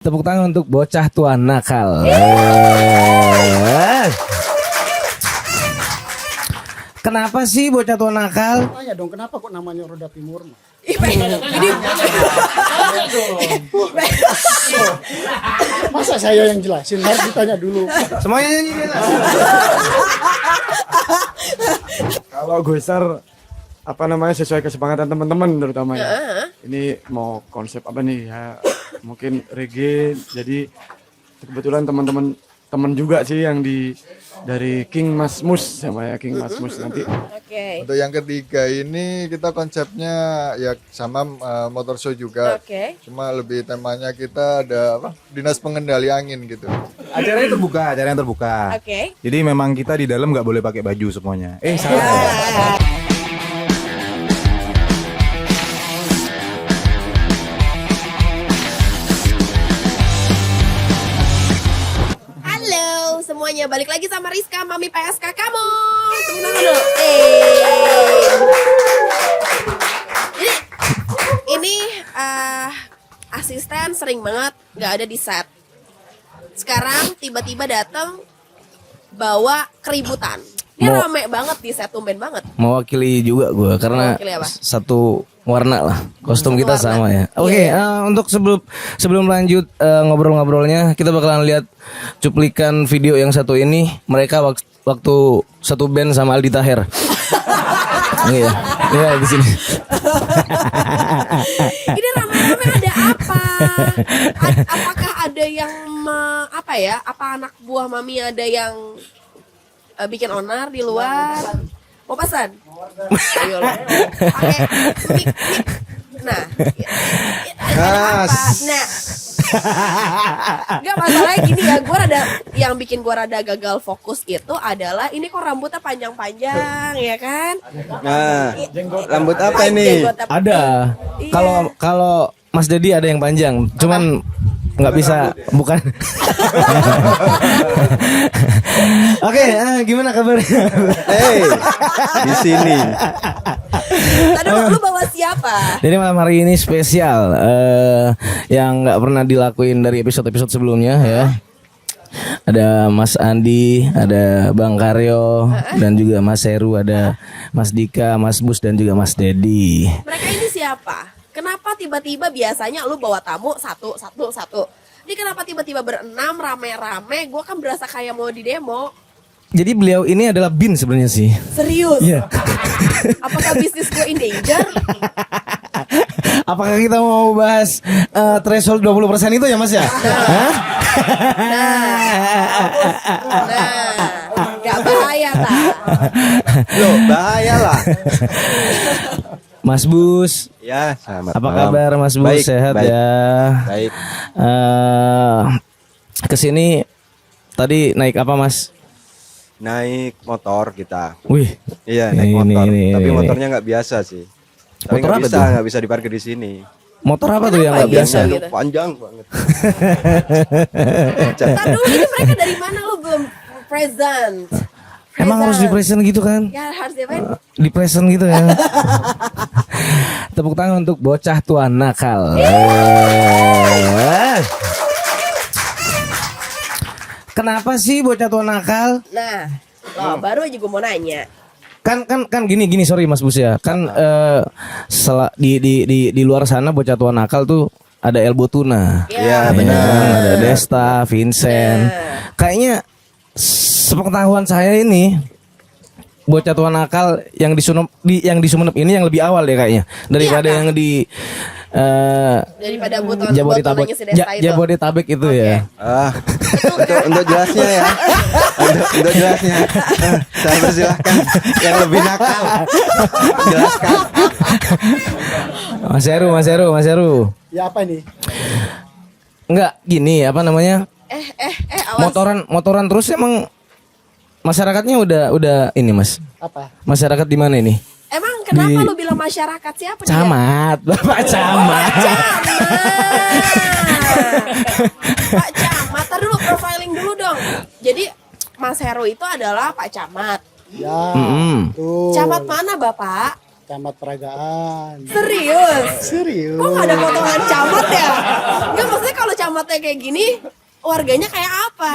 Tepuk tangan untuk bocah tua nakal. Kenapa sih bocah tua nakal? Tanya dong, kenapa kok namanya Roda Timur? Masa saya yang jelasin, harus ditanya dulu. Semuanya nyanyi. Kalau Goisar sesuai kesepakatan teman-teman terutama ya. Ini mau konsep apa nih ya? Mungkin reggae. Jadi kebetulan teman juga sih yang dari King Mas Mus sama ya King Mas Mus nanti. Oke. Untuk yang ketiga ini kita konsepnya ya sama motor show juga. Oke. Cuma lebih temanya kita ada dinas pengendali angin gitu. Acaranya terbuka. Oke. Jadi memang kita di dalam nggak boleh pakai baju semuanya. Salah. Halo semuanya, balik lagi sama Rizka, Mami PSK kamu. Tepuk tangan dulu. Jadi ini asisten sering banget nggak ada di set. Sekarang tiba-tiba datang bawa keributan. Ini rame banget di set, tumben banget. Mewakili juga gue karena Mewakili apa? satu warna lah. Kostum Satu kita warna. sama ya. Oke, untuk sebelum lanjut ngobrol-ngobrolnya, kita bakalan lihat cuplikan video yang satu ini. Mereka waktu satu band sama Aldi Taher. Ini ya. Iya di sini. Ini rame-rame ada apa? Apakah ada yang apa anak buah Mami ada yang bikin onar di luar? Mau pesan? Ayo lah. Pakai mic. Nah, ada apa? Nah, nggak masalahnya gini ya, yang bikin gue rada gagal fokus itu adalah ini kok rambutnya panjang-panjang ya kan? Nah, rambut apa ini? Jenggot apa? Ada. Iya. Kalau Mas Dedi ada yang panjang, cuman nggak bisa, bukan. Oke, gimana kabarnya? Di sini. Tadi lu bawa siapa? Jadi malam hari ini spesial, yang nggak pernah dilakuin dari episode-episode sebelumnya ya. Ada Mas Andi, ada Bang Karyo, dan juga Mas Heru, ada Mas Dika, Mas Bus, dan juga Mas Dedi. Mereka ini siapa? Kenapa tiba-tiba biasanya lu bawa tamu satu? Ini kenapa tiba-tiba berenam rame-rame? Gue kan berasa kayak mau di demo. Jadi beliau ini adalah bin sebenarnya sih. Serius? Iya. Apakah bisnis gue in danger? Apakah kita mau bahas threshold 20% itu ya Mas ya? Hah? Gak bahaya tak? Loh, bahaya lah. Mas Bus, Ya, selamat apa malam. kabar Mas Bus? Baik, Sehat baik. ya? Baik. Kesini tadi naik apa Mas? Naik motor kita. Wih, Iya, naik Ini, motor. ini. Tapi motornya nggak biasa sih. Tapi Motor apa tuh? nggak bisa diparkir di sini. motor apa tuh yang nggak Kenapa biasa? iya? Itu Gitu. panjang banget. Ntar dulu, ini mereka dari mana lu belum present? Emang harus di present gitu kan? Ya harus diapain? Di present gitu ya. Tepuk tangan untuk bocah tua nakal. Kenapa sih bocah tua nakal? Nah, baru aja gue mau nanya. Kan gini sorry Mas Bus ya. Kan di luar sana bocah tua nakal tuh ada Elbow Tuna. Iya, Ya, benar. ada Desta, Vincent. Kayaknya sepengetahuan saya ini bocah tua nakal yang di Sumenep ini yang lebih awal deh kayaknya daripada Iya, Kak. yang di Daripada botol Jabodetabek. botolnya si Desta itu. Jabodetabek itu ya. Untuk jelasnya ya. Untuk jelasnya. Saya persilahkan yang lebih nakal. Jelaskan. Mas Heru. Ya apa ini? Enggak gini apa namanya? Awas. Motoran terus emang masyarakatnya udah ini Mas. Apa? Masyarakat di mana ini? Emang kenapa Di- lu bilang masyarakat siapa dia? Camat, Bapak Camat. Pak Camat, tar dulu profiling dulu dong. Jadi Mas Heru itu adalah Pak Camat. Ya. Mm-mm. Tuh. Camat mana Bapak? Camat Peragaan. Serius? Kok nggak ada potongan camat ya? Enggak, maksudnya kalau camatnya kayak gini, warganya kayak apa?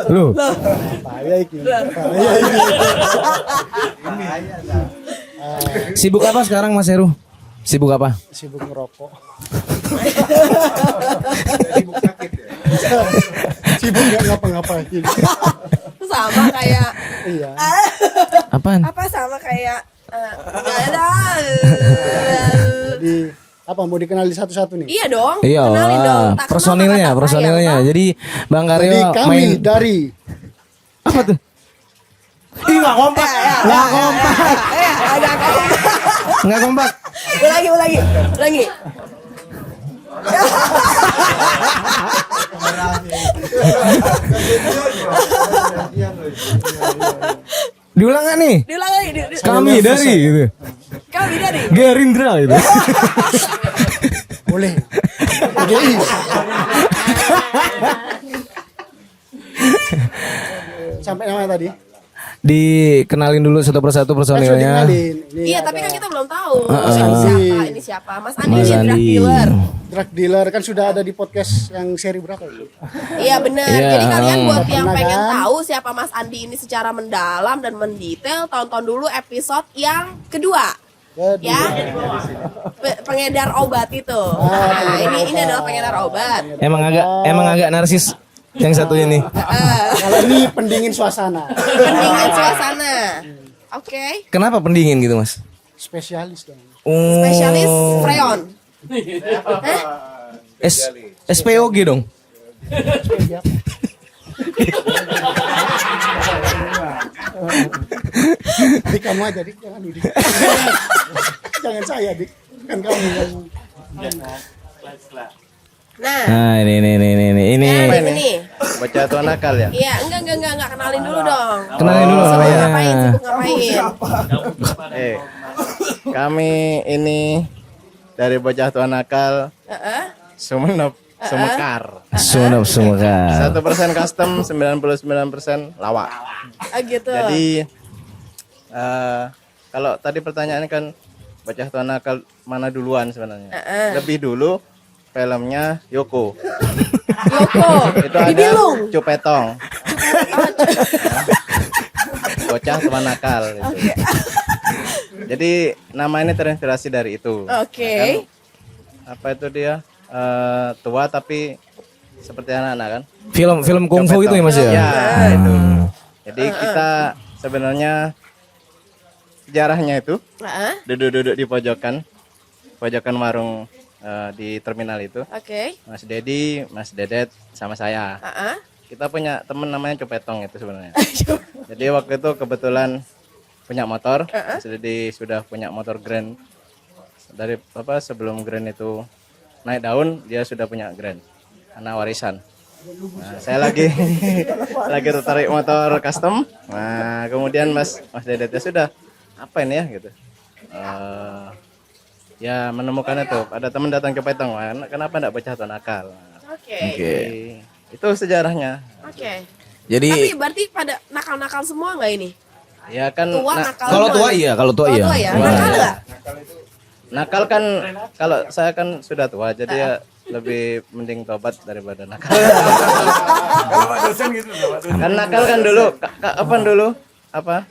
Lu. Bahaya iki. Bahaya iki. Sibuk apa sekarang Mas Heru? Sibuk apa? Sibuk ngerokok. Sibuk gak ngapa-ngapain. Sama kayak Iya. Apaan? apa? Sama kayak nggak ada. Jadi apa mau dikenali satu-satu nih? Iya dong. Iya, Kenalin dong. Tak kenal personilnya, maka tak personilnya. sayang, Jadi Bang Jadi Karyo kami main dari apa tuh? Ih, nggak kompak. Nggak kompak. agak kompak. Nggak kompak. Ulangi. Diulang nggak nih? Diulang lagi. Kami dari gitu. Kami dari. Gerindra gitu. boleh. PDI. Sampai namanya tadi. Dikenalin dulu satu persatu Kan sudah personilnya. dikenalin. Ini Iya, ada tapi kan kita belum tahu Mas ini Andi. siapa. Ini siapa? Mas Andi Mas ini drug Andi. dealer. drug dealer kan sudah ada di podcast yang seri berapa itu? Iya benar. Iya, Jadi kalian buat yang Pernah pengen kan? tahu siapa Mas Andi ini secara mendalam dan mendetail, tonton dulu episode yang kedua. Kedua. Ya, pengedar obat itu. Nah, ini adalah pengedar obat. Emang agak narsis yang satu ini. Kalau ini pendingin suasana. Pendingin suasana. Oke. Kenapa pendingin gitu Mas? Spesialis dong. Oh, Spesialis freon. SPOG dong. Dik kamu aja dik, jangan Dik. Jangan saya dik, kan kamu yang Nah, Nah, ini. nah di sini. Bocah tua nakal ya. Iya, enggak kenalin dulu dong. Kenalin dulu Sibuk namanya. ngapain? Kami ini dari bocah tua nakal Heeh. Sumenep, Sumekar. Sunap Sumekar. 1% custom, 99% lawak. Gitu. Jadi kalau tadi pertanyaannya kan bocah tua nakal mana duluan sebenarnya? Lebih dulu filmnya Yoko. Yoko. Itu ada Bibilung. Cupetong. Bocah tua nakal gitu. Jadi nama ini terinspirasi dari itu. Oke. Apa itu dia? Tua tapi seperti anak-anak kan? Film kungfu itu ya Mas ya? Ya, itu. Jadi kita sebenarnya sejarahnya itu Heeh. duduk-duduk di pojokan warung di terminal itu. Oke. Mas Dedi, Mas Dedet, sama saya. Heeh. Kita punya temen namanya Cupetong itu sebenarnya. Jadi waktu itu kebetulan punya motor. Mas Dedi sudah punya motor Grand. Dari sebelum Grand itu naik daun, dia sudah punya Grand. Anak warisan. Nah, saya lagi tertarik motor custom. Nah, kemudian Mas Dedetnya sudah apa ini ya gitu. Ya menemukan itu. Ada teman datang ke Petong, kenapa enggak bocah tua nakal? Oke. Jadi, itu sejarahnya. Oke. Jadi Tapi berarti pada nakal-nakal semua nggak ini? Ya kan Tua nakal. kalau semua tua nih? iya, kalau tua Kalau iya. tua ya. Wah. Nakal nggak? nakal kan kalau saya kan sudah tua jadi ya lebih mending tobat daripada nakal. Kan nakal kan dulu kapan dulu apa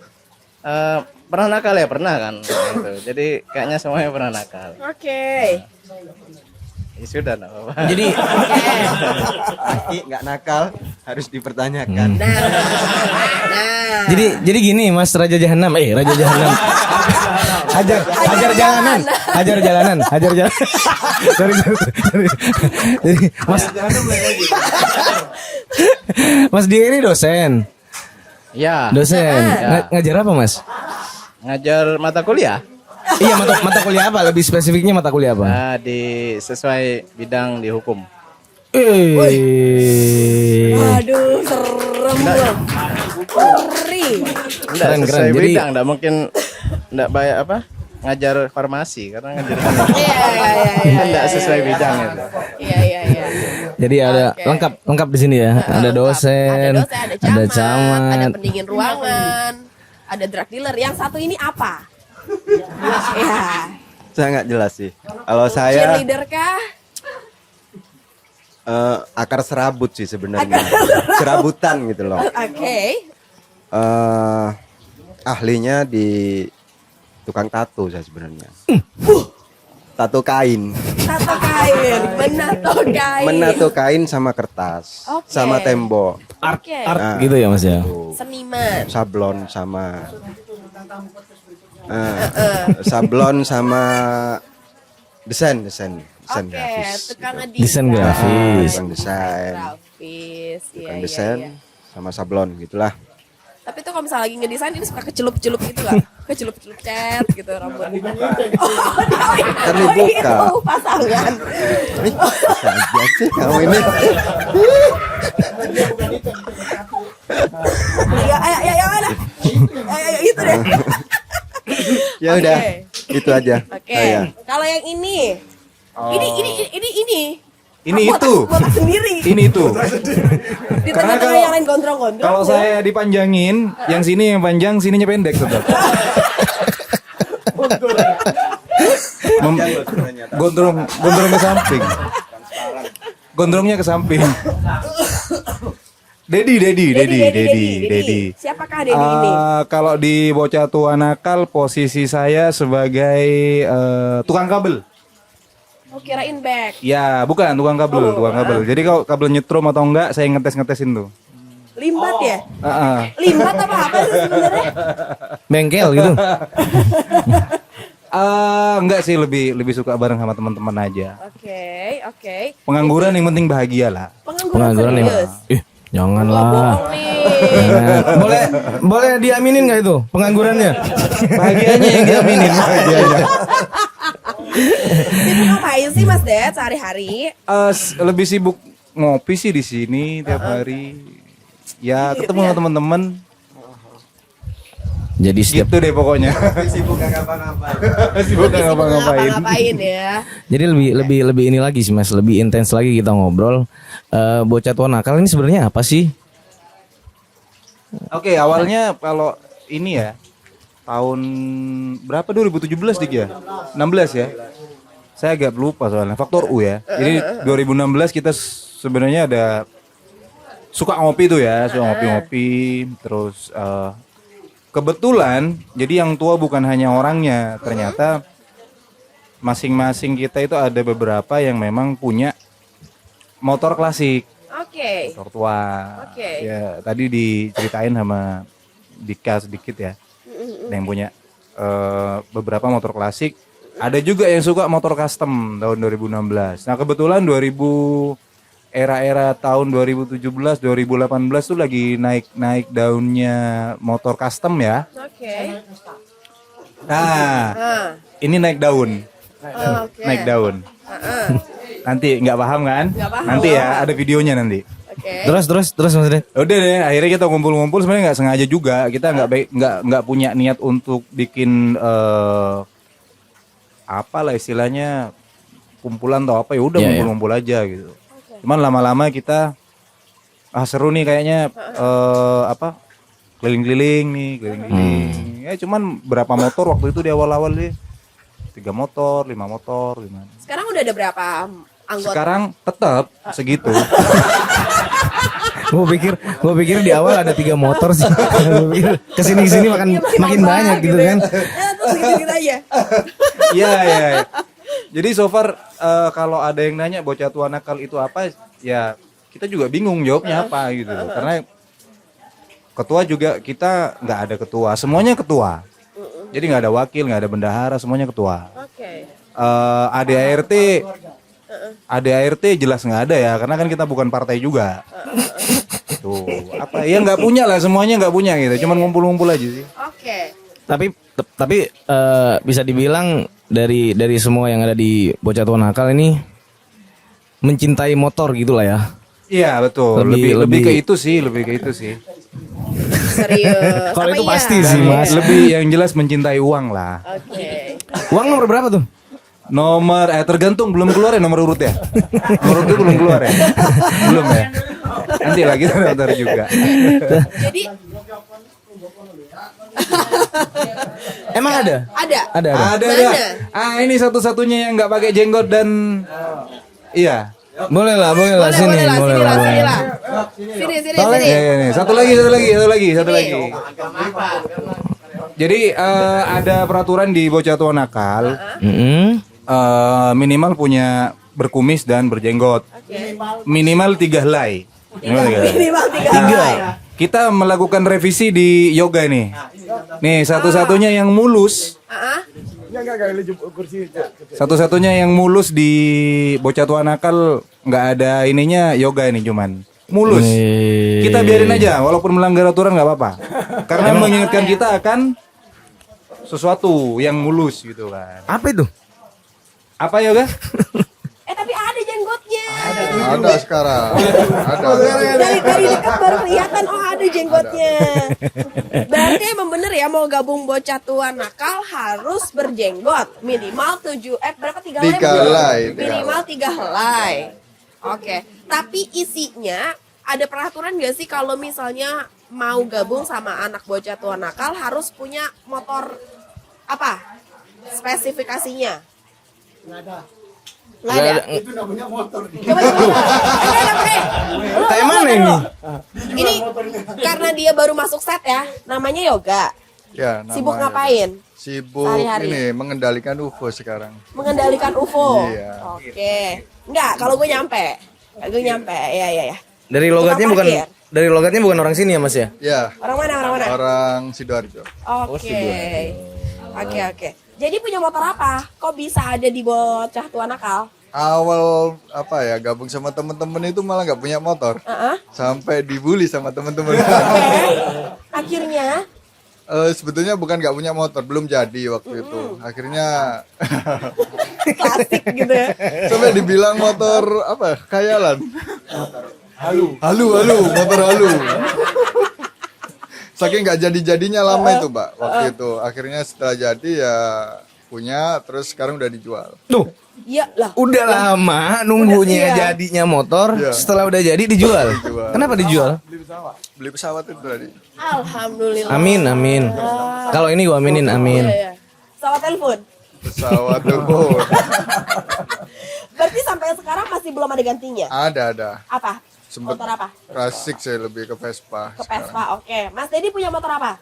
pernah nakal ya pernah kan gitu. Jadi kayaknya semuanya pernah nakal. Oke. Ya sudah enggak apa-apa. Jadi Laki nggak nakal harus dipertanyakan. Nah. jadi gini Mas Raja Jahanam, Raja Jahanam. Hajar jalanan. Sorry. Jadi Mas dia ini dosen. Ya. Dosen. Ngajar apa, Mas? Ngajar mata kuliah. Iya, mata kuliah apa? Lebih spesifiknya mata kuliah apa? Nah, sesuai bidang di hukum. Aduh, serem loh. Ngeri. Enggak Keren. sesuai Jadi- bidang, enggak mungkin enggak bayar apa? Ngajar farmasi karena ngajar Iya. enggak sesuai bidang itu. Iya. Jadi ada Oke. lengkap di sini ya. Ada dosen, ada camat, ada camat. pendingin ruangan, ada drug dealer. Yang satu ini apa? Ya, Saya nggak jelas sih. Kalau saya cheerleader kah? akar serabut sih sebenarnya. Serabutan gitu loh. Oke. Ahlinya di tukang tato saya sebenarnya. Tato kain. Tato kain, Menato kain sama kertas, Oke. sama tembok, Oke. Art gitu ya Mas ya. Seniman. sablon sama sablon sama desain Oke, grafis. tukang Desain grafis. Tukang desain, Grafis, iya, tukang iya, desain iya. sama sablon gitulah. Tapi tuh kalau misalnya lagi ngedesain ini suka kecelup-celup gitu gak? Kecelup-celup cat gitu rambut. Kan dibuka. Itu pasangan. Bisa aja sih kamu ini. Ya, yang mana? Ayo, itu deh. Ya udah, Oke. itu aja. Oke. Saya. Kalau yang ini. Ini. Ini Botak- itu. botak sendiri. Ini itu. Di Karena tengah-tengah kalau- yang lain gondrong-gondrong. Kalau ya. saya dipanjangin, yang sini yang panjang, sininya pendek tetap. Gondrong ke samping. Gondrongnya ke samping. Dedi. Siapakah Dedi ini? Kalau di bocah tua nakal, posisi saya sebagai tukang kabel. Oh, kirain back. Ya, bukan tukang kabel. Jadi kalau kabel nyetrum atau enggak, saya ngetesin tuh. Limbat ya? Heeh. Limbat apa sih sebenarnya? Bengkel gitu. Enggak sih, lebih suka bareng sama teman-teman aja. Oke. Pengangguran yang penting bahagia lah. Pengangguran nih. serius. Ih, janganlah. Bohong nih. Boleh diaminin nggak itu penganggurannya? Bahagianya yang diaminin. Bahagianya. Sibuk ngapain sih Mas Ded sehari-hari? Lebih sibuk ngopi sih di sini tiap hari. Ya ketemu sama teman-teman. Jadi setiap Gitu deh pokoknya. Sibuk gak ngapa-ngapain. Sibuk nggak ngapa-ngapain. Ngapain ya? jadi lebih ini lagi sih Mas, lebih intens lagi kita ngobrol. Bocah tua nakal ini sebenarnya apa sih? Oke, awalnya kalau ini ya tahun berapa 2017 dik ya? 16 ya. Saya agak lupa soalnya faktor U ya. Jadi 2016 kita sebenarnya ada suka ngopi tuh ya, suka ngopi-ngopi terus kebetulan jadi yang tua bukan hanya orangnya, ternyata masing-masing kita itu ada beberapa yang memang punya motor klasik, Oke. motor tua. Oke. Ya, tadi diceritain sama Dika sedikit ya. Ada yang punya beberapa motor klasik. Ada juga yang suka motor custom tahun 2016. Nah, kebetulan era-era tahun 2017, 2018 tuh lagi naik daunnya motor custom ya. Oke. Nah, ini naik daun. Oke. Naik daun. Nanti nggak paham kan? Nggak paham. Nanti ya ada videonya nanti. Oke. Terus Mas Ded. Udah deh, akhirnya kita ngumpul-ngumpul sebenarnya nggak sengaja juga. Kita nggak punya niat untuk bikin apalah istilahnya kumpulan atau apa, ya udah Iya, ngumpul-ngumpul aja gitu. Cuman lama-lama kita seru nih kayaknya keliling-keliling nih, keliling-keliling. Ya cuman berapa motor waktu itu di awal-awal deh. 3 motor, 5 motor gimana. Sekarang udah ada berapa anggota? Sekarang tetap segitu. Gue pikir di awal ada 3 motor sih. Gue pikir kesini makin banyak gitu kan. Terus gitu aja. Iya. Jadi so far kalau ada yang nanya bocah tua nakal itu apa, ya kita juga bingung jawabnya apa gitu. Karena ketua juga kita nggak ada ketua, semuanya ketua. Jadi nggak ada wakil, nggak ada bendahara, semuanya ketua. Oke. ADART jelas nggak ada ya, karena kan kita bukan partai juga. Tuh apa? Ya nggak punya lah, semuanya nggak punya gitu. Cuman ngumpul-ngumpul aja sih. Oke. Tapi bisa dibilang dari semua yang ada di bocah tua nakal ini mencintai motor gitulah ya. Iya betul. Lebih ke itu sih, Serius. Kalau Apa itu iya? pasti sih Mas. Lebih yang jelas mencintai uang lah. Oke. Uang nomor berapa tuh? Nomor tergantung belum keluar ya nomor urut ya. Nomor urut itu belum keluar ya. Belum ya. Nanti lagi daftar juga. Jadi Emang ada? ada. Ada. Ada. Ini satu-satunya yang nggak pakai jenggot dan iya. Boleh lah sini. Sini lah. Tolong, Sini. Nih. Satu lagi. Jadi ada peraturan di bocah tua nakal. Minimal punya berkumis dan berjenggot. Minimal 3 helai. Minimal 3 helai. Kita melakukan revisi di yoga nih. Nih satu-satunya yang mulus. Satu-satunya yang mulus di bocah tua nakal nggak ada ininya yoga ini cuman mulus. Kita biarin aja walaupun melanggar aturan nggak apa-apa. Karena mengingatkan kita akan sesuatu yang mulus gitu kan. Apa itu? Apa yoga? Tapi ada jenggotnya. Ada sekarang. Ada. Dari dekat baru kelihatan ada jenggotnya. Berarti emang bener ya mau gabung bocah tua nakal harus berjenggot minimal 3 helai. Minimal 3 helai. Oke. Tapi isinya ada peraturan gak sih kalau misalnya mau gabung sama anak bocah tua nakal harus punya motor apa? Spesifikasinya? Nggak ada. Itu namanya motor. Coba. Kayak mana ini? Ini karena dia baru masuk set ya, namanya yoga. Ya, Sibuk namanya. ngapain? Sibuk Sehari-hari. ini mengendalikan UFO sekarang. Mengendalikan UFO. Iya. Oke. Enggak, kalau gue nyampe. Ya. Dari logatnya Tukang bukan parkir. orang sini ya Mas ya? Ya, Orang mana? orang Sidoarjo. Oke. Jadi punya motor apa? Kok bisa ada di bocah tua nakal? Awal gabung sama temen-temen itu malah nggak punya motor. Sampai dibully sama temen-temen. Akhirnya Sebetulnya bukan nggak punya motor, belum jadi waktu itu. Akhirnya klasik gitu ya. sampai dibilang motor khayalan. Halu, motor halu. Saking nggak jadi-jadinya lama itu, Pak, waktu itu. Akhirnya setelah jadi ya punya, terus sekarang udah dijual. Tuh, Iya lah. udah lama nunggunya Udah, iya. jadinya motor, Iya. setelah udah jadi dijual. Dijual. Kenapa dijual? Beli pesawat itu tadi. Alhamdulillah. Amin. Kalau ini gua aminin, amin. Iya. Sama telepon. Pesawat telepon. Berarti sampai sekarang masih belum ada gantinya. Ada. Apa? Sempet Motor apa? klasik saya lebih ke Vespa. Ke Vespa. Oke. Mas Dedi punya motor apa?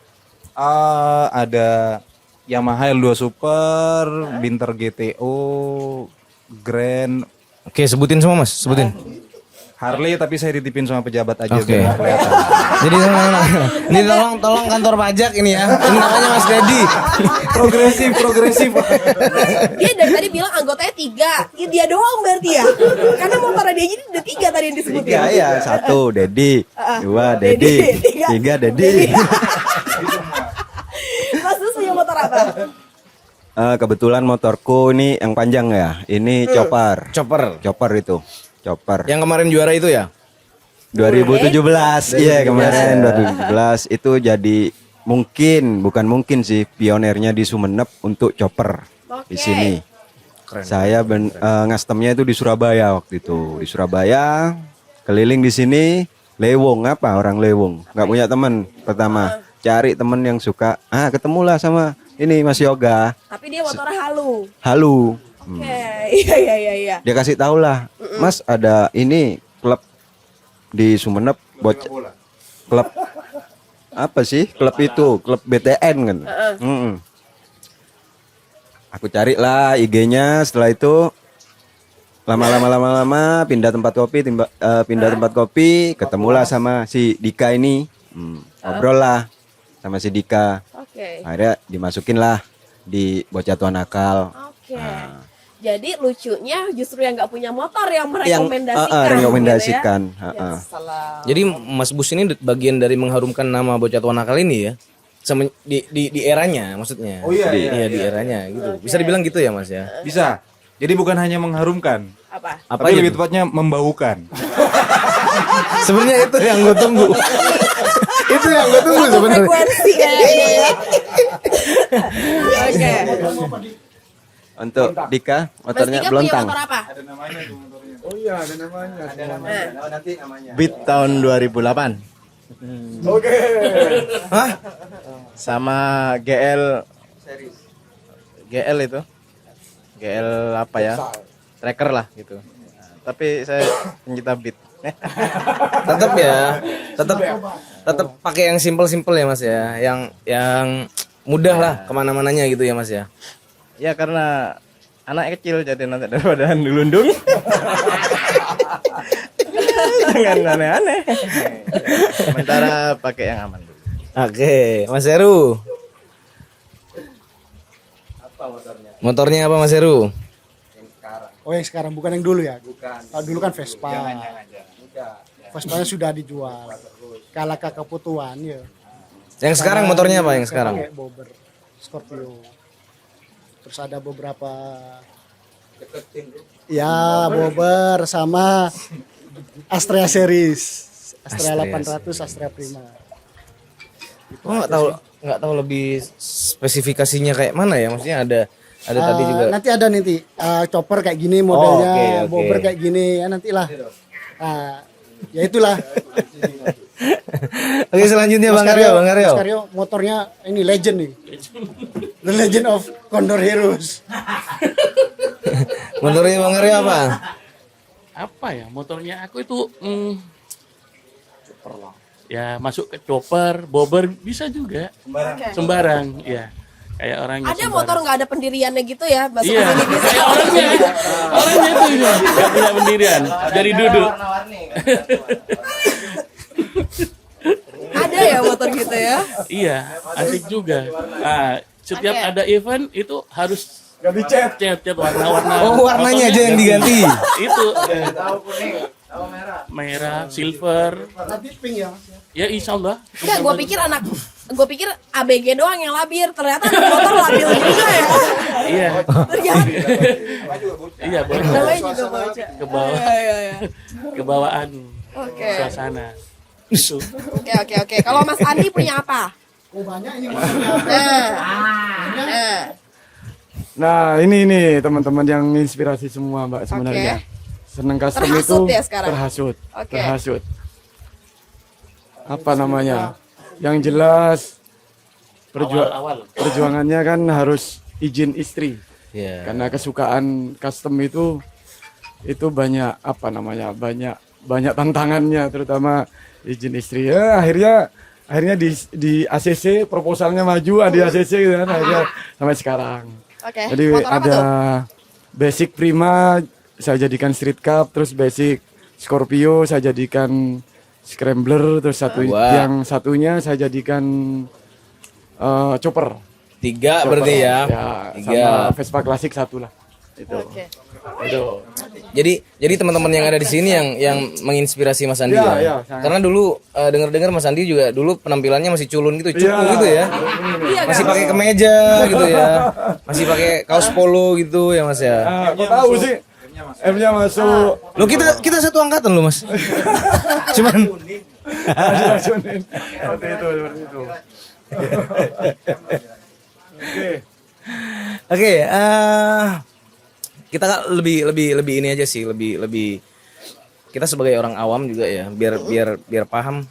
Ada Yamaha L2 Super, Binter GTO, Grand, Oke, sebutin semua Mas, sebutin. Harley tapi saya ditipin sama pejabat aja. Oke. biar nggak kelihatan. Jadi ini tolong kantor pajak ini ya. Ini namanya Mas Dedi. Progresif. Dia dari tadi bilang anggotanya 3. Ya, dia doang berarti ya. Karena motor dia aja udah 3 tadi yang disebutin. Ya, 1 Dedi, 2 Dedi, 3 Dedi. Mas Dus punya motor apa? Kebetulan motorku ini yang panjang ya. Ini chopper. Chopper. Itu. Chopper. Yang kemarin juara itu ya? 2017. Iya, kemarin 2017 itu jadi bukan mungkin sih pionernya di Sumeneb untuk chopper di sini. Saya ngastemnya itu di Surabaya waktu itu. Di Surabaya keliling di sini orang Lewong. Nggak punya teman pertama. Cari temen yang suka. Ketemulah sama ini Mas Yoga. Tapi dia motornya Halu. Oke. Iya. Dia kasih tahu lah, Mas ada ini klub di Sumeneb, klub apa sih? Klub itu, klub BTN kan. Aku carilah IG-nya. Setelah itu lama pindah tempat kopi, ketemulah sama si Dika ini. Ngobrol lah sama si Dika. Oke. Akhirnya dimasukin lah di bocah tua nakal. Oke. Jadi lucunya justru yang nggak punya motor yang merekomendasikan. Rekomendasikan. Gitu ya? Ya, salah. Jadi Mas Bus ini bagian dari mengharumkan nama bocah tua nakal ini ya. Sama di eranya maksudnya. Oh iya, di eranya gitu. Bisa dibilang gitu ya Mas ya? Bisa. Jadi bukan hanya mengharumkan, Apa? tapi lebih tepatnya membaukan. Sebenarnya itu yang gue tunggu. Itu yang gue tunggu sebenarnya. Frekuensi kayaknya ya. Oke. Untuk Dika Mas motornya Dika punya Blontang. motor apa? Oh iya, ada namanya. Nanti namanya. Beat tahun 2008 Oke. sama GL itu. GL apa ya? Tracker lah gitu. Nah, tapi saya pencinta Beat. Tetap ya, tetap pakai yang simple ya Mas ya, yang mudah lah kemana-mananya gitu ya Mas ya. Ya karena anak kecil jadi nanti daripada dilundung. Jangan aneh-aneh. Sementara pakai yang aman dulu. Oke, Mas Heru. Motornya apa Mas Heru? Oh yang sekarang bukan yang dulu ya? Kalau dulu kan Vespa. Vespanya sudah dijual. Kalah kakak putuan ya. Yang sekarang motornya apa yang sekarang? Pakai Bobber, Scorpio. Terus ada beberapa. Ya Bobber sama Astrea series. Astrea 800, Astrea Prima. Oh, nggak tahu lebih spesifikasinya kayak mana ya? Maksudnya ada tadi juga. Nanti ada chopper kayak gini modelnya, oke. Bobber kayak gini ya nantilah. Ya itulah. Oke, selanjutnya Bang Aryo. Mas Karyo motornya ini legend nih. The Legend of Condor Heroes. Motornya Bang Aryo apa? Apa ya motornya aku itu ya masuk ke chopper, bobber bisa juga. Sembarang, ya. Kayak orangnya. Ada motor nggak ada pendiriannya gitu ya? Masuk Iya, ke sini bisa. kayak orangnya tuh nggak punya pendirian, dari duduk. Ada ya motor gitu ya? Iya, asik juga. Setiap Oke. ada event itu harus Gak dicet. cat warna-warna. Oh, warnanya aja yang diganti. Itu merah, silver. Nanti pink ya Mas ya. Ya insya Allah. Enggak, gue pikir ABG doang yang labir. Ternyata motor labil juga ya. Iya, Ternyata iya boleh. namanya juga baca. Ke bawah, Iya. kebawaan Oke. suasana. Itu. Oke. Kalau Mas Andi punya apa? Oh banyak ini motornya. Nah. Nah, ini teman-teman yang inspirasi semua, Mbak sebenarnya. Seneng custom Terhasut itu ya sekarang? Oke. terhasut. Apa namanya? Yang jelas Awal-awal. perjuangannya kan harus izin istri. Iya. Karena kesukaan custom itu banyak apa namanya? Banyak tantangannya, terutama izin istri. Ya, akhirnya di ACC proposalnya maju di ACC gitu kan, akhirnya sampai sekarang. Oke. Jadi Motor apa ada tuh? basic Prima saya jadikan street cup, terus basic Scorpio saya jadikan scrambler, terus Wah. yang satunya saya jadikan chopper. 3 berarti ya. Sama 3. Vespa klasik satu lah. Itu. Oke. Itu. Jadi teman-teman yang ada di sini yang menginspirasi Mas Andi Iya, ya. iya, sangat. Karena dulu dengar-dengar Mas Andi juga dulu penampilannya masih culun gitu, cupu Iya. gitu ya. Iya Masih kan? pakai kemeja gitu ya. Masih pakai kaos polo gitu ya Mas ya. Kok tahu sih? M-nya masuk. Lo kita satu angkatan lo Mas. Cuman Seperti itu. Oke, kita lebih ini aja sih, lebih kita sebagai orang awam juga ya, biar paham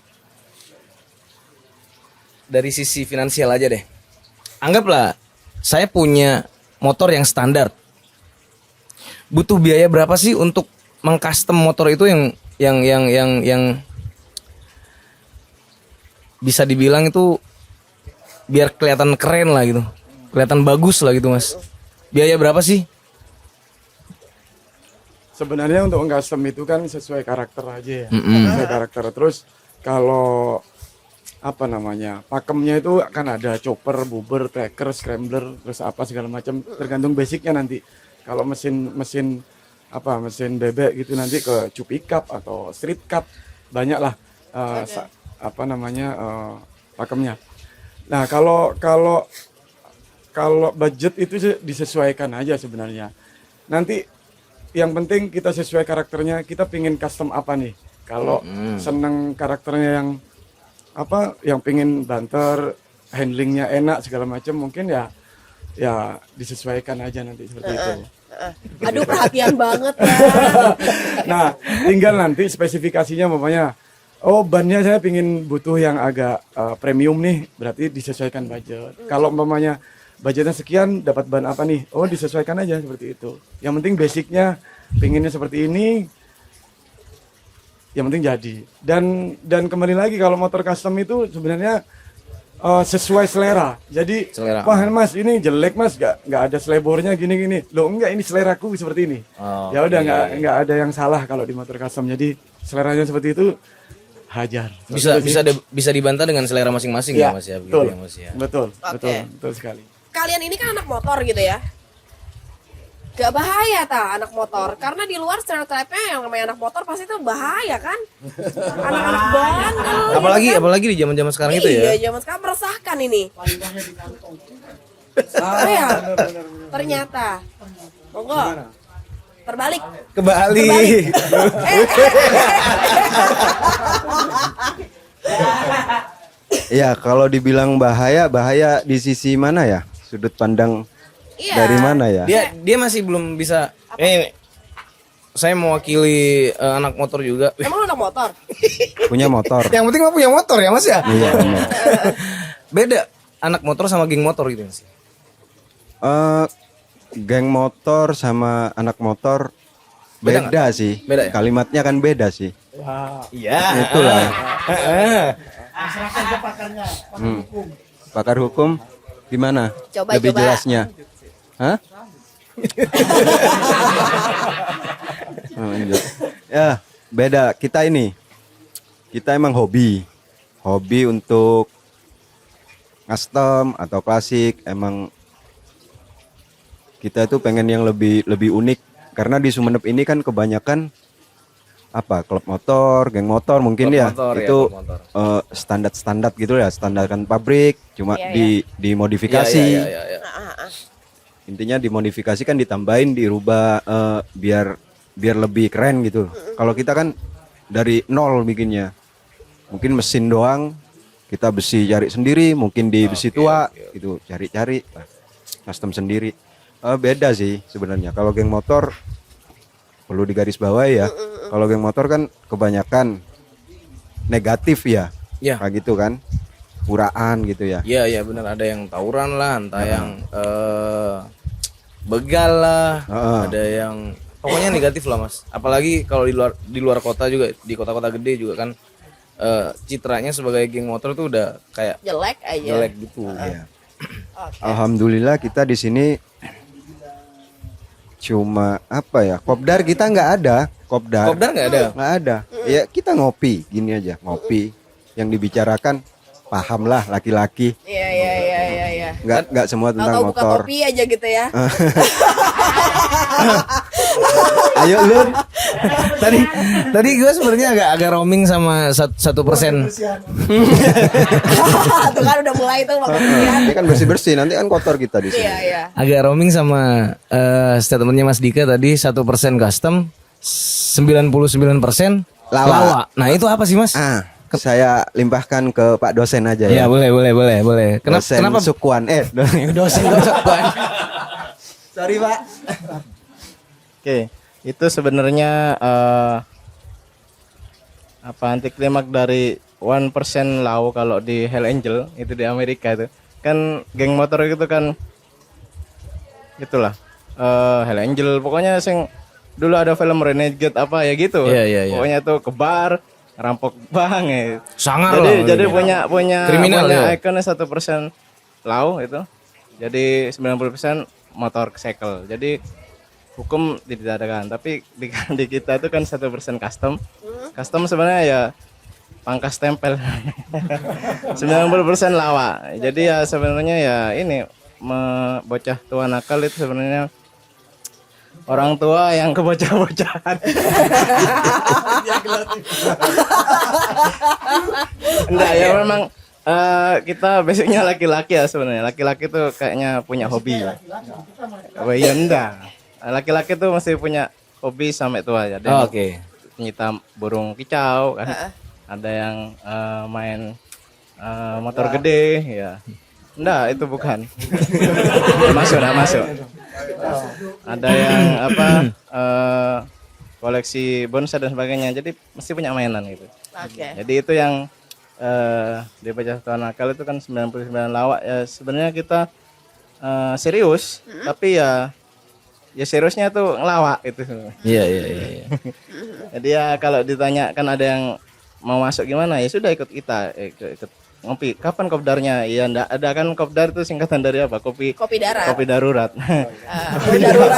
dari sisi finansial aja deh. Anggaplah saya punya motor yang standar. Butuh biaya berapa sih untuk mengcustom motor itu yang bisa dibilang itu biar kelihatan keren lah gitu. Kelihatan bagus lah gitu Mas. Biaya berapa sih? Sebenarnya untuk custom itu kan sesuai karakter aja ya. Sesuai karakter. Terus kalau apa namanya? Pakemnya itu akan ada chopper, bobber, tracker, scrambler, terus apa segala macam tergantung basicnya nanti. Kalau mesin bebek gitu nanti ke cup cup atau street cup banyak lah pakemnya. Nah, kalau budget itu disesuaikan aja sebenarnya. Nanti yang penting kita sesuai karakternya, kita pingin custom apa nih. Kalau seneng karakternya yang pingin banter, handlingnya enak segala macam, mungkin ya ya disesuaikan aja nanti seperti itu. Aduh perhatian banget ya. Nah, tinggal nanti spesifikasinya umpamanya, oh bannya saya pingin butuh yang agak premium nih, berarti disesuaikan budget. Kalau umpamanya budgetnya sekian, dapat ban apa nih? Oh disesuaikan aja seperti itu. Yang penting basicnya pinginnya seperti ini, yang penting jadi. Dan kembali lagi kalau motor custom itu sebenarnya sesuai selera. Jadi, Selera. wah mas ini jelek mas, nggak ada selebornya gini-gini. Loh enggak, ini seleraku seperti ini. Oh, Ya udah iya, nggak ada yang salah kalau di motor custom. Jadi seleranya seperti itu, hajar. Bisa dibantah dengan selera masing-masing ya, Ya, Mas ya, begitu betul, ya, Mas ya. betul, Oke. betul sekali. Kalian ini kan anak motor gitu ya. Gak bahaya anak motor, karena di luar stereotipnya yang namanya anak motor pasti itu bahaya kan. Anak-anak bandel. Apalagi di zaman-zaman sekarang itu ya. Iya, zaman sekarang meresahkan ini. Oh ya, ternyata. Monggo. Terbalik. Kebalik. Ya kalau dibilang bahaya, bahaya di sisi mana ya? Sudut pandang Iya. dari mana ya? Dia masih belum bisa. Saya mewakili anak motor juga. Emang lu anak motor? Punya motor. Yang penting mah punya motor ya, Mas ya. Iya benar. Beda anak motor sama geng motor gitu Mas. Geng motor sama anak motor Beda beda sih. Beda ya? Kalimatnya kan beda sih. Iya. Itulah. Serahkan ke pakarnya, pakar hukum. Pakar hukum gimana? Coba, Lebih coba. jelasnya. Hah? Lanjut. Ya, beda. Kita emang hobi untuk custom atau klasik. Emang kita itu pengen yang lebih unik karena di Sumeneb ini kan kebanyakan klub motor, geng motor mungkin Klub ya. motor, ya, Itu klub motor. standar gitu ya, standarkan pabrik, cuma Iya, dimodifikasi. Iya. Intinya dimodifikasi kan ditambahin, dirubah biar lebih keren gitu. Kalau kita kan dari nol bikinnya. Mungkin mesin doang, kita besi cari sendiri, mungkin di besi tua gitu cari-cari, custom sendiri. Beda sih sebenarnya. Kalau geng motor perlu digarisbawahi ya. Kalau geng motor kan kebanyakan negatif ya. Iya. Kayak gitu kan. Puraan gitu ya. Iya benar, ada yang tawuran lah, entah yang begal lah, ada yang pokoknya negatif lah Mas. Apalagi kalau di luar kota juga, di kota-kota gede juga kan citranya sebagai geng motor tuh udah kayak Jelek aja. jelek gitu. Iya. Alhamdulillah kita di sini cuma kopdar kita nggak ada. Kopdar nggak ada. Nggak ada. Ya kita ngopi gini aja, ngopi. Yang dibicarakan paham lah laki-laki. Iya. Nggak semua tentang Tahu buka motor. kopi aja gitu ya. Ayo lu. Tadi gue sebenarnya agak roaming sama 1%. Tuh kan udah mulai tuh waktu Ini kan bersih-bersih, nanti kan kotor kita di sini. Iya. Agak roaming sama statementnya Mas Dika tadi, 1% custom, 99% lawa. Nah itu apa sih Mas? Saya limpahkan ke Pak dosen aja Ya ya. boleh. Dosen Kenapa? Sukuan. Dosen Sukuan. Sorry Pak. Oke, itu sebenarnya anti klimaks dari 1% law kalau di Hell Angel itu di Amerika itu. Kan geng motor itu kan itulah Hell Angel pokoknya dulu ada film Renegade apa ya gitu. Iya. Pokoknya tuh ke bar, rampok bank ya. Sangar Jadi lah. punya Kriminal ya. ikonnya 1% law itu. Jadi 90% motor cycle. Jadi hukum tidak adakan, tapi di kita itu kan 1% custom. Custom sebenarnya ya pangkas tempel. 90% lawa. Jadi ya sebenarnya ya ini bocah tua nakal itu sebenarnya orang tua yang kebocah-bocahan. Enggak ya memang kita basicnya laki-laki ya sebenarnya. Laki-laki tuh kayaknya punya hobi. Oh iya enggak. Laki-laki tuh mesti punya hobi sampai tua ya. Oke. Penyita burung kicau kan. Ada yang main motor gede ya. Enggak, itu bukan. Enggak masuk. Ada yang apa koleksi bonsai dan sebagainya. Jadi mesti punya mainan gitu. Oke. Jadi itu yang di Bocah Tua Nakal itu kan 99 lawak ya sebenarnya kita serius, tapi ya seriusnya tuh ngelawak gitu. Iya. Jadi ya kalau ditanya kan ada yang mau masuk gimana ya sudah ikut kita ikut ngopi. Kapan kopdarnya? Ya enggak ada kan, kopdar itu singkatan dari apa? Kopi Darat. Kopi darurat. Darurat.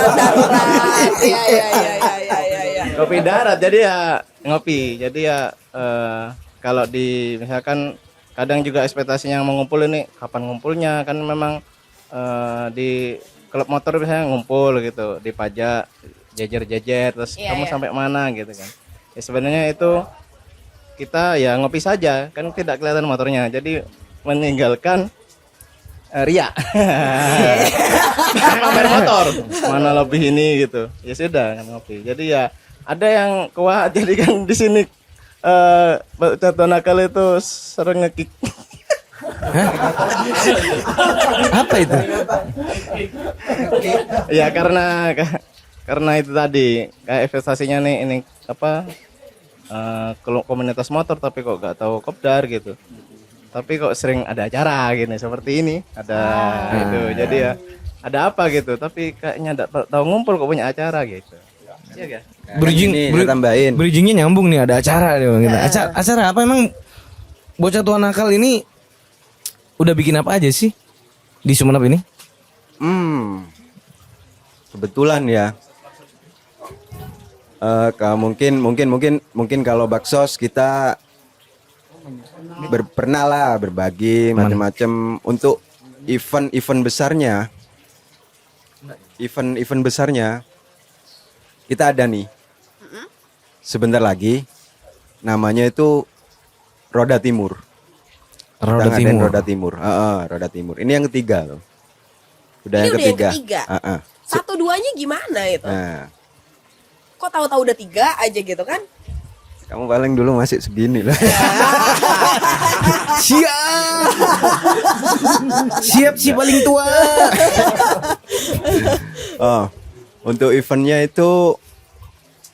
Iya. Kopi darat jadi ya ngopi. Jadi ya kalau di misalkan kadang juga ekspektasinya yang mengumpul ini kapan ngumpulnya kan memang di klub motor biasanya ngumpul gitu, dipajak jejer-jejer terus kamu sampai mana gitu kan. Ya sebenarnya itu kita ya ngopi saja kan tidak kelihatan motornya. Jadi meninggalkan ria. Pamer motor. Mana lebih ini gitu. Ya sudah kan ngopi. Jadi ya ada yang kuat jadi kan di sini Bocah Tua Nakal itu sering ngekick. Apa itu? Ya karena itu tadi kayak investasinya nih ini apa komunitas motor tapi kok nggak tahu kopdar gitu. Tapi kok sering ada acara gini seperti ini ada gitu. Jadi ya ada apa gitu tapi kayaknya enggak tahu ngumpul kok punya acara gitu. Iya kan? Bridgingnya nyambung nih, ada acara nih Bang. Acara apa emang Bocah Tua Nakal ini udah bikin apa aja sih di Sumenep ini? Kebetulan ya. Mungkin kalau Baksos kita pernah lah berbagi macam-macam untuk event besarnya. Event besarnya kita ada nih. Sebentar lagi namanya itu Roda Timur. Roda Timur. Roda Timur. Ini yang ketiga loh. Ini yang ketiga. 1-2-nya gimana itu? Nah, Kok tahu-tahu udah 3 aja gitu kan? kamu paling dulu masih segini lah. Siap si paling tua. Untuk eventnya itu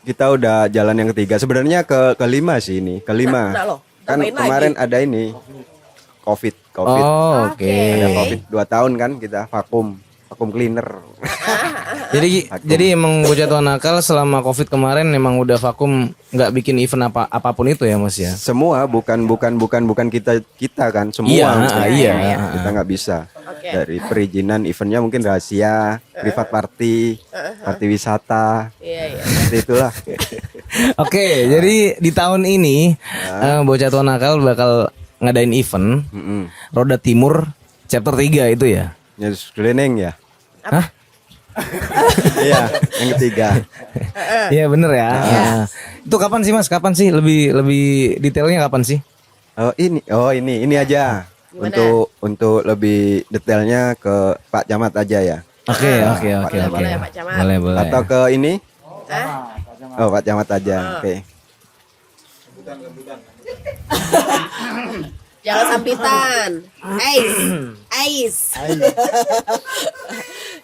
kita udah jalan yang ketiga. Sebenarnya kelima sih ini. Kelima. Nah, loh, Kan tambahin kemarin lagi. ada ini COVID. Oh, oke. Ada COVID 2 tahun kan kita vakum cleaner. Jadi emang Bocah Tua Nakal selama Covid kemarin emang udah vakum, nggak bikin event apapun itu ya Mas ya. Semua bukan kita kan semua. Iya. Kita nggak bisa. Oke. Dari perizinan eventnya mungkin rahasia, privat party wisata. Iya. Seperti itulah. Oke, jadi di tahun ini Bocah Tua Nakal bakal ngadain event Roda Timur chapter 3 itu ya. Nyus cleaning ya. Hah? Iya, yang ketiga. Iya bener ya. Itu kapan sih Mas? Kapan sih lebih detailnya kapan sih? Ini aja. Gimana? Untuk lebih detailnya ke Pak Camat aja ya. Oke. Boleh, Pak Camat. Boleh. Atau ke ini? Hah? Oh, Pak Camat aja. Oke. Jangan sampitan. Ais.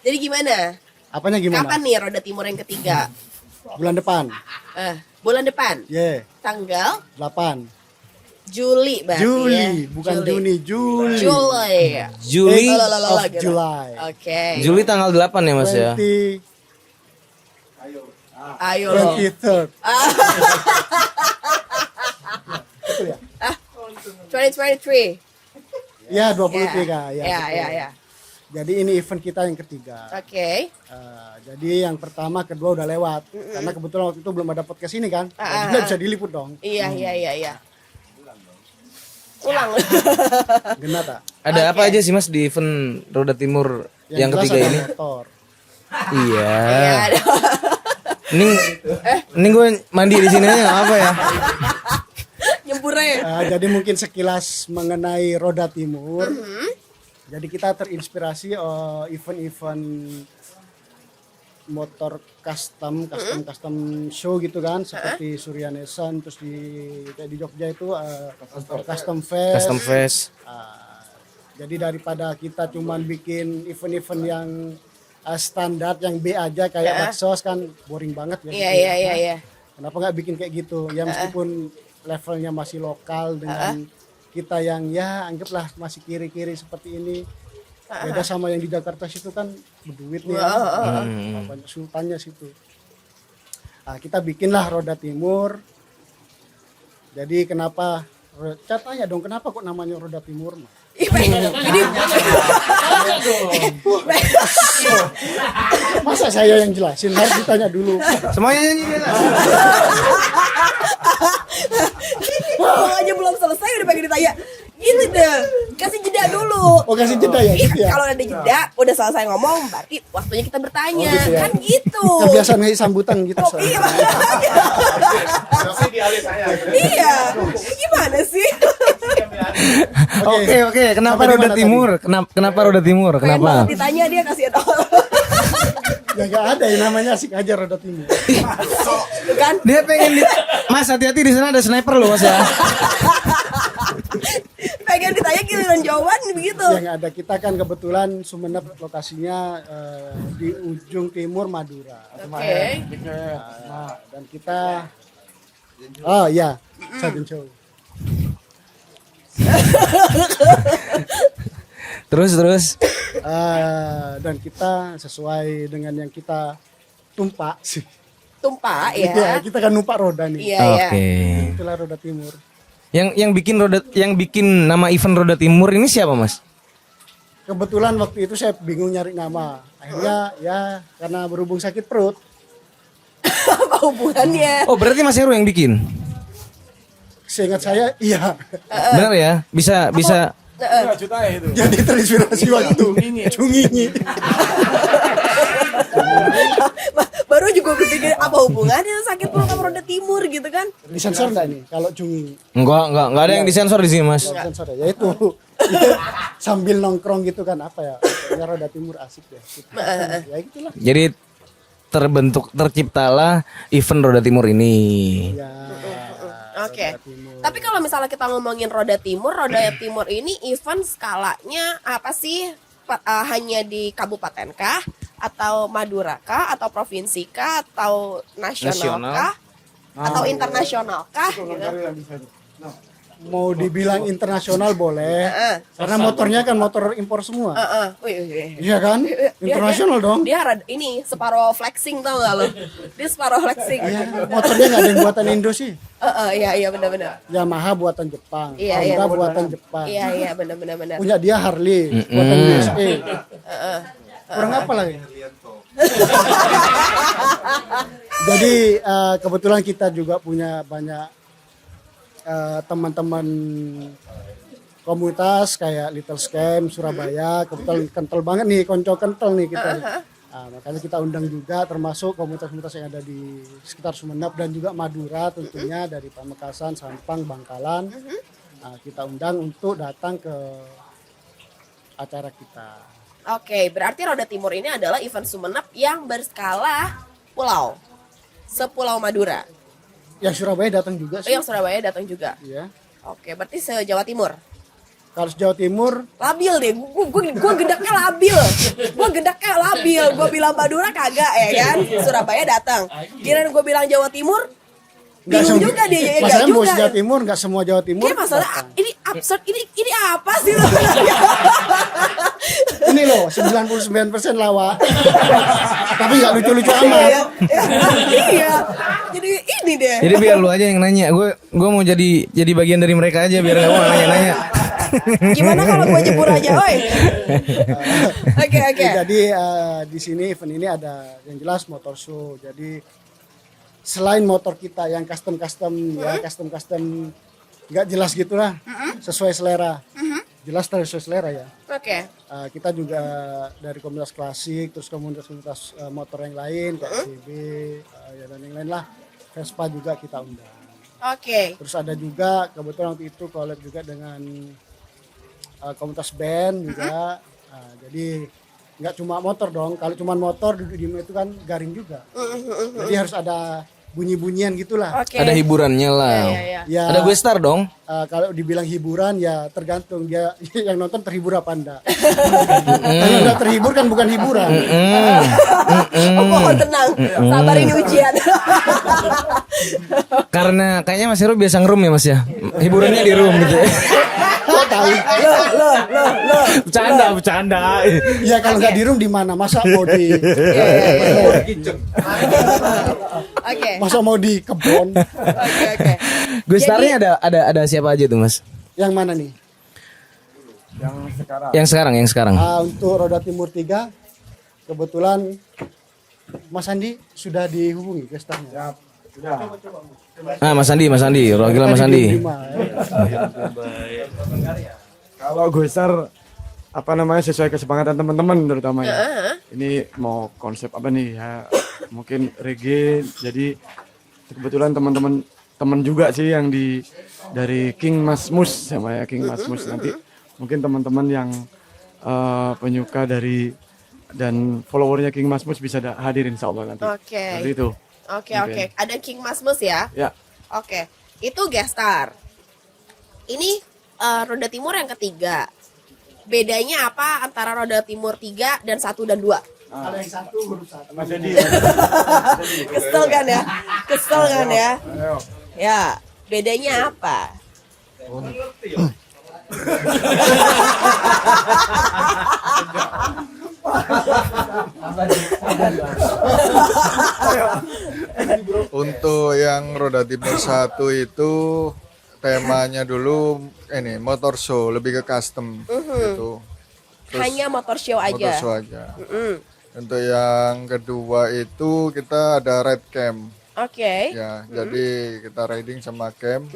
Jadi gimana? Apanya gimana? Kapan nih Roda Timur yang ketiga? Bulan depan. Bulan depan. Tanggal Tanggal 8 Juli berarti Juli, ya. bukan Juni, Juli. Juli. Of July. Oke. Juli tanggal 8 ya Mas ya. 'Ayo lo. 23rd. 2023. Ya, 23 ya. Ya. Jadi ini event kita yang ketiga. Oke. Jadi yang pertama, kedua udah lewat. Karena kebetulan waktu itu belum ada podcast ini kan. Jadi nggak bisa diliput dong. Iya. Ulang. Genat tak? Ada apa aja sih Mas di event Roda Timur yang jelas ketiga ada ini? motor. Iya. Iya. Ini gue mandi di sini aja nggak apa ya? Nyempurnya. Jadi mungkin sekilas mengenai Roda Timur. Jadi kita terinspirasi event-event motor custom show gitu kan, seperti Suryanesan, terus di Jogja itu custom fest. Jadi daripada kita cuman bikin event-event yang standar, yang B aja kayak baksos kan boring banget ya. Iya. Kenapa nggak bikin kayak gitu? Ya meskipun levelnya masih lokal dengan kita yang ya anggaplah masih kiri-kiri seperti ini. Beda sama yang di Jakarta situ kan berduit nih ya. Banyak sultannya situ. Nah, kita bikinlah Roda Timur. Jadi kenapa? Tanya dong kenapa kok namanya Roda Timur? Ini Masa saya yang jelasin, harus ditanya dulu. Semuanya nyanyi. aja belum selesai udah pengen ditanya. Gitu deh, kasih jeda dulu. Oh kasih jeda ya? Iya, Gitu ya? kalau ada jeda, udah selesai ngomong, berarti waktunya kita bertanya. Oh, gitu ya? Kan gitu. Kebiasaan ngasih sambutan gitu. Oh, iya, makanya. Iya, gimana sih? Oke. Kenapa Sampai di Roda mana Timur? Kenapa Roda Timur? Pengen Kenapa? banget ditanya dia kasih tahu. Ya nggak ada yang namanya asik aja Roda Timur. Tuh kan? Dia pengen Mas hati-hati di sana ada sniper loh Mas ya. Pengen ditanya giliran jawaban begitu. Yang ada kita kan kebetulan Sumeneb lokasinya di ujung timur Madura. Oke. Nah, dan kita oh ya Sajun Show. Terus. Dan kita sesuai dengan yang kita tumpak sih. Tumpah Iya, ya. kita kan numpak roda nih. Iya. Oke. Itulah Roda Timur. Yang bikin nama event Roda Timur ini siapa Mas? Kebetulan waktu itu saya bingung nyari nama. Akhirnya ya karena berhubung sakit perut. Apa hubungannya? Oh berarti Mas Heru yang bikin? Seingat saya iya. Benar ya? Bisa. Jadi terinspirasi waktu Cunginyi. Baru juga gue pikir apa hubungannya sakit perut sama Roda Timur gitu kan? Disensor enggak nih kalau Cunginyi? Enggak ada yang disensor di sini Mas. Sensor ya itu sambil nongkrong gitu kan apa ya? Ya Roda Timur asik ya. Ya gitulah. Jadi terciptalah event Roda Timur ini. Ya. Oke. Tapi kalau misalnya kita ngomongin Roda Timur ini event skalanya apa sih? Hanya di kabupaten kah? Atau Madura kah? Atau provinsi kah? Atau nasional kah? Atau internasional kah? Gitu. Mau dibilang internasional boleh. Karena motornya kan motor impor semua. Iya kan? Internasional dong. Dia ini separuh flexing tau gak lo? Dia separuh flexing. Iya, motornya nggak ada yang buatan Indo sih. Iya benar-benar. Yamaha buatan Jepang, Iya, Honda buatan Jepang. Iya benar. Punya dia Harley buatan USA. Kurang apa lagi? Jadi kebetulan kita juga punya banyak teman-teman komunitas kayak Little Scam Surabaya. Kebetulan kental banget nih, konco kental nih kita. Nah, makanya kita undang juga termasuk komunitas-komunitas yang ada di sekitar Sumeneb dan juga Madura tentunya dari Pamekasan, Sampang, Bangkalan. Nah, kita undang untuk datang ke acara kita. Oke, berarti Roda Timur ini adalah event Sumeneb yang berskala pulau. Sepulau Madura. Yang Surabaya datang juga sih. Yang Surabaya datang juga. Iya. Oke, berarti se-Jawa Timur. Kalau Jawa Timur Labil deh, gue gedaknya labil. Gue bilang Madura kagak ya kan. Surabaya datang. Kirain gue bilang Jawa Timur, bingung juga dia ya masalahnya juga. bos Jawa Timur nggak semua Jawa Timur. Kayak masalah datang. ini absurd, ini apa sih lo? Ini loh 99% lawak. Tapi nggak lucu-lucu amat. Iya. Jadi ini deh. Jadi biar lu aja yang nanya. Gue mau jadi bagian dari mereka aja biar gak mau nanya-nanya. Gimana kalau gue jebur aja, oi? Oke. Jadi di sini event ini ada yang jelas motor show. Jadi selain motor kita yang custom nggak jelas gitulah, sesuai selera. Jelas sesuai selera ya. Oke. Kita juga dari komunitas klasik, terus komunitas motor yang lain kayak CB dan yang lain lah. Vespa juga kita undang. Oke. Terus ada juga kebetulan waktu itu collab juga dengan komunitas band juga. Jadi nggak cuma motor dong. Kalau cuma motor duduk di itu kan garing juga. Jadi harus ada bunyi-bunyian gitulah. Oke. Ada hiburannya lah. Iya. Ya, Ada gue star dong. kalau dibilang hiburan ya tergantung dia yang nonton terhibur apa enggak. Kalau enggak terhibur kan bukan hiburan. Mohon tenang, sabar ini ujian. Karena kayaknya Mas Heru biasa ngerum ya Mas ya. Hiburannya di room gitu. Kok tahu? Bercanda. Ya kalau nggak di room di mana? Masa mau di Oke. masa mau di kebun? Oke. Gue starnya ada siapa aja tuh Mas? Yang mana nih? Yang sekarang. Untuk Roda Timur 3 kebetulan Mas Andi sudah dihubungi gestarnya. Mas Andi, perwakilan Mas Andi. Kalau gue star apa namanya sesuai kesepakatan teman-teman terutama ya. Ini mau konsep apa nih ya? Mungkin reggae. Jadi kebetulan teman juga sih yang dari King Masmus sama ya King Masmus nanti mungkin teman-teman yang penyuka dari dan followernya King Masmus bisa hadir insya Allah nanti. Oke. Nah, Seperti itu. Oke. Ada King Masmus ya? Ya. Oke. Itu gestar. Ini Roda Timur yang ketiga. Bedanya apa antara Roda Timur 3 dan 1 dan 2? Ada yang satu huruf satu. Mas Edi. Kesel kan ya? Ya, bedanya apa? Untuk yang Roda Timur 1 itu temanya dulu ini motor show, lebih ke custom gitu. Terus Hanya motor show motor aja. show aja. Untuk yang kedua itu kita ada ride camp. Oke. Ya, jadi kita riding sama camp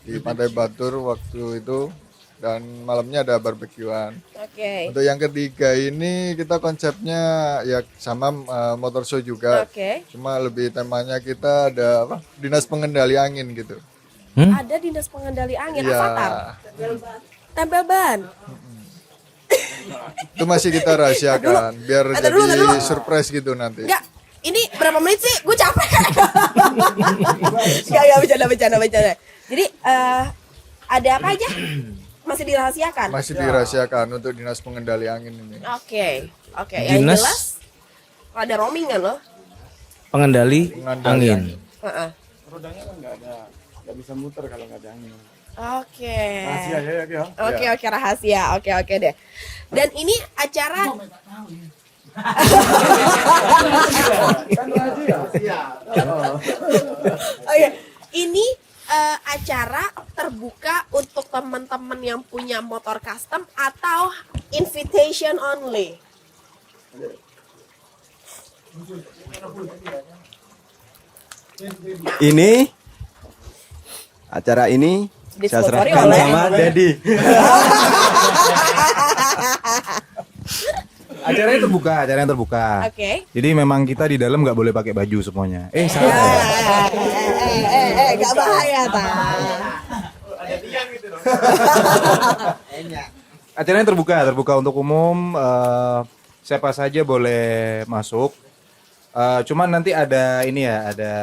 di Pantai Batur waktu itu dan malamnya ada barbekyuan. Oke. Untuk yang ketiga ini kita konsepnya ya sama motor show juga. Oke. Cuma lebih temanya kita ada apa? Dinas pengendali angin gitu. Ada dinas pengendali angin Iya. Avatar. Tempel ban. Itu masih kita rahasiakan biar Tar dulu. jadi surprise gitu nanti. Enggak. Ini berapa menit sih? Gue capek. Enggak bercanda. Jadi ada apa aja? Masih dirahasiakan. Masih dirahasiakan untuk dinas pengendali angin ini. Oke. Yang Dinas- jelas ada roaming kan loh. Pengendali angin. Heeh. Rodanya kan nggak bisa muter kalau nggak ada angin. Oke. Rahasia ya. Oke, rahasia. Oke deh. Dan ini acara Oke. Ini acara terbuka untuk teman-teman yang punya motor custom atau invitation only? Ini acara ini saya Disponsori serahkan oleh- sama Dedi. Acaranya terbuka. Oke. Jadi memang kita di dalam nggak boleh pakai baju semuanya. Salah. Gak bahaya Acaranya terbuka untuk umum. Siapa saja boleh masuk. Cuman nanti ada ini ya, ada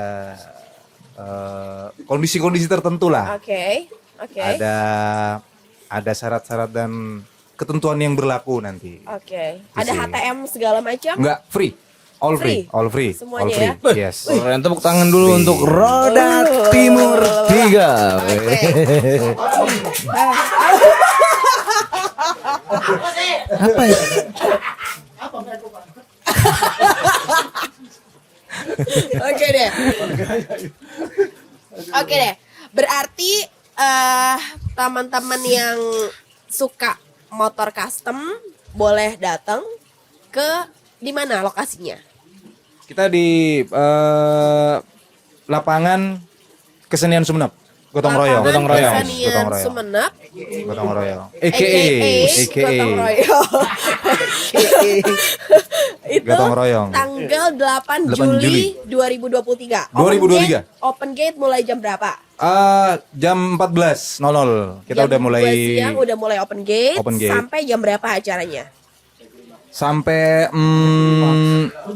kondisi-kondisi tertentu lah. Oke. Ada syarat-syarat dan ketentuan yang berlaku nanti. Oke. Ada HTM segala macam? Enggak, free. All Free? free. All free. Semuanya All free. ya? Yes. Keren, tepuk tangan dulu untuk Roda Timur 3. Apa ya? Oke deh. Berarti teman-teman yang suka motor custom boleh datang ke di mana lokasinya? Kita di lapangan Kesenian Sumenep, Gotong Royong. Lapangan Yes, Kesenian Sumenep, Gotong Royong. AKA Gotong Royong. Itu Gotong Royong. tanggal 8 8 Juli Juli. 2023. 2023. Open gate mulai jam berapa? Jam 14.00 kita Jam udah mulai 2 siang udah mulai open gate. Open gate. Sampai jam berapa acaranya? sampai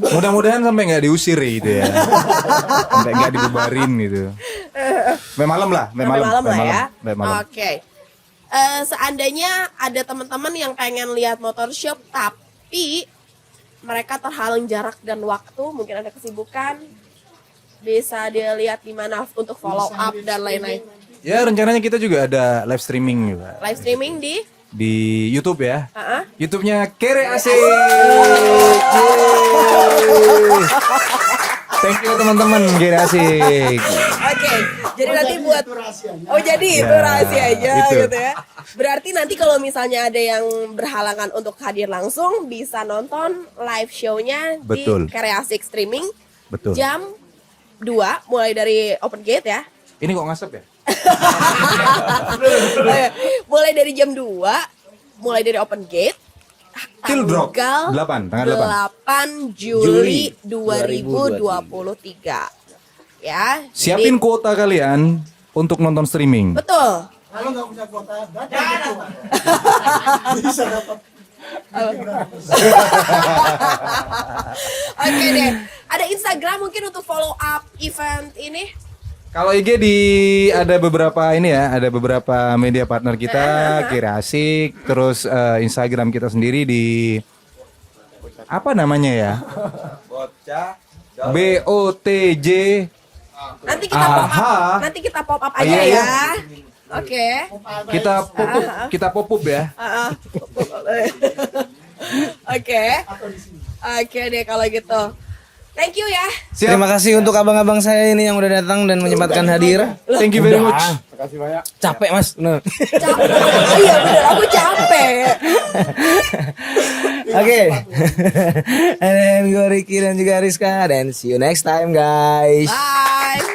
mudah-mudahan sampai nggak diusir gitu ya, sampai nggak dibubarin gitu. Sampai malam lah, sampai malam, Malam lah ya. sampai malam. Oke. Seandainya ada teman-teman yang pengen lihat motor shop tapi mereka terhalang jarak dan waktu, mungkin ada kesibukan, bisa dilihat di mana untuk follow up dan lain-lain. Ya rencananya kita juga ada live streaming juga Live streaming di YouTube ya. uh-uh. YouTube-nya Kere Asik. Thank you teman-teman Kere Asik. Oke, jadi nanti buat jadi itu rahasianya itu. gitu ya. Berarti nanti kalau misalnya ada yang berhalangan untuk hadir langsung bisa nonton live show-nya Betul. di Kreasik Streaming Betul. jam 2 mulai dari open gate ya. Ini kok ngasep ya? Mulai dari jam 2, mulai dari open gate. Till drop. Tanggal 8, tanggal 8 Juli 2023. Ya. Siapin jadi- kuota kalian untuk nonton streaming. Betul. Kalau nggak punya kuota, datang gitu. Bisa dapat. Oke deh. Ada Instagram mungkin untuk follow up event ini? Kalau IG ada beberapa ini ya, ada beberapa media partner kita, Kere Asik, terus Instagram kita sendiri di apa namanya ya? BOTJ. Nanti kita pop up. Aha. Nanti kita pop up aja Iya, iya. ya. Oke. Kita pop-up ya. Oke. Oke deh kalau gitu. Thank you ya. Siap. Terima kasih untuk abang-abang saya ini yang udah datang dan menyempatkan hadir. Thank you very much. Makasih banyak. Capek mas. Bener. Capek. Iya bener, aku capek. Oke. And then gue Ricky dan juga Rizka dan see you next time guys. Bye.